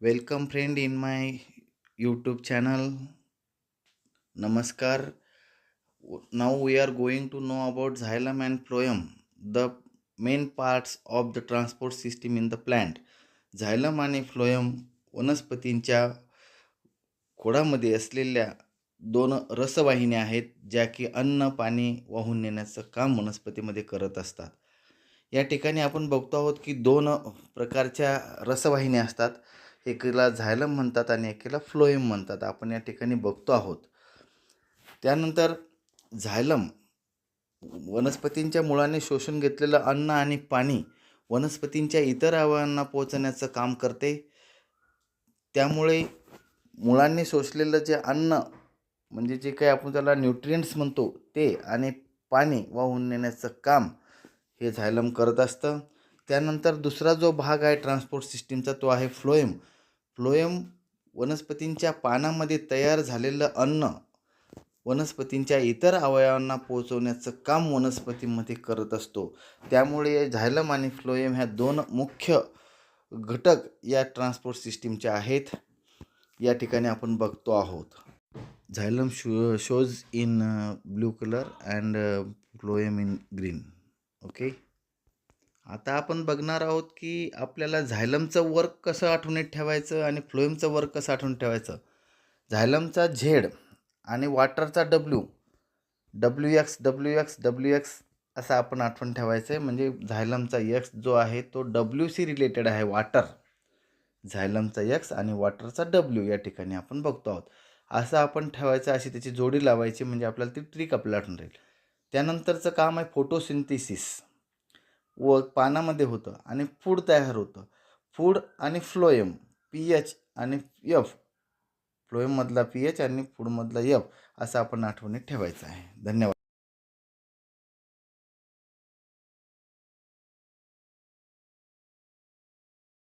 Welcome, friend, in my YouTube channel. Namaskar. Now we are going to know about xylem and phloem, the main parts of the transport system in the plant. Xylem आणि phloem वनस्पतींच्या खोडामध्ये असलेल्या दोन रसवाहिन्या आहेत, ज्या की अन्न पाणी वाहून नेण्याचं काम वनस्पतीमध्ये करत असतात. या ठिकाणी आपण बघतो आहोत की दोन प्रकारच्या रसवाहिन्या असतात. एकीला झायलम म्हणतात आणि एकीला फ्लोएम म्हणतात. आपण या ठिकाणी बघतो आहोत. त्यानंतर झायलम वनस्पतींच्या मुळाने शोषून घेतलेलं अन्न आणि पाणी वनस्पतींच्या इतर अवयवांना पोहोचण्याचं काम करते. त्यामुळे मुळांनी शोषलेलं जे अन्न म्हणजे जे काही आपण त्याला न्यूट्रिएंट्स म्हणतो ते आणि पाणी वाहून नेण्याचं काम हे झायलम करत असतं. त्यानंतर दुसरा जो भाग आहे ट्रान्सपोर्ट सिस्टीमचा तो आहे फ्लोएम. फ्लोएम वनस्पतींच्या पानामध्ये तयार झालेलं अन्न वनस्पतींच्या इतर अवयवांना पोहोचवण्याचं काम वनस्पतीमध्ये करत असतो. त्यामुळे झायलम आणि फ्लोएम ह्या दोन मुख्य घटक या ट्रान्सपोर्ट सिस्टीमचे आहेत. या ठिकाणी आपण बघतो आहोत. झायलम shows in blue color and phloem in green. Okay. आता आपण बघणार आहोत की आपल्याला झायलमचं वर्क कसं आठवणीत ठेवायचं आणि फ्लोएमचं वर्क कसं आठवणीत ठेवायचं. झायलमचा झेड आणि वॉटरचा WX असं आपण आठवण ठेवायचं आहे. म्हणजे झायलमचा X जो आहे तो WC रिलेटेड आहे, वॉटर. झायलमचा X आणि वॉटरचा W या ठिकाणी आपण बघतो आहोत. असं आपण ठेवायचं, अशी त्याची जोडी लावायची, म्हणजे आपल्याला ती ट्रिक आपल्याला आठवून राहील. त्यानंतरचं काम आहे फोटोसिंथेसिस. व पानामध्ये होतं आणि फूड तयार होतं. फूड आणि फ्लोएम, पीएच आणि एफ. फ्लोएममधला पीएच आणि फूडमधला एफ असं आपण आठवणीत ठेवायचं आहे. धन्यवाद.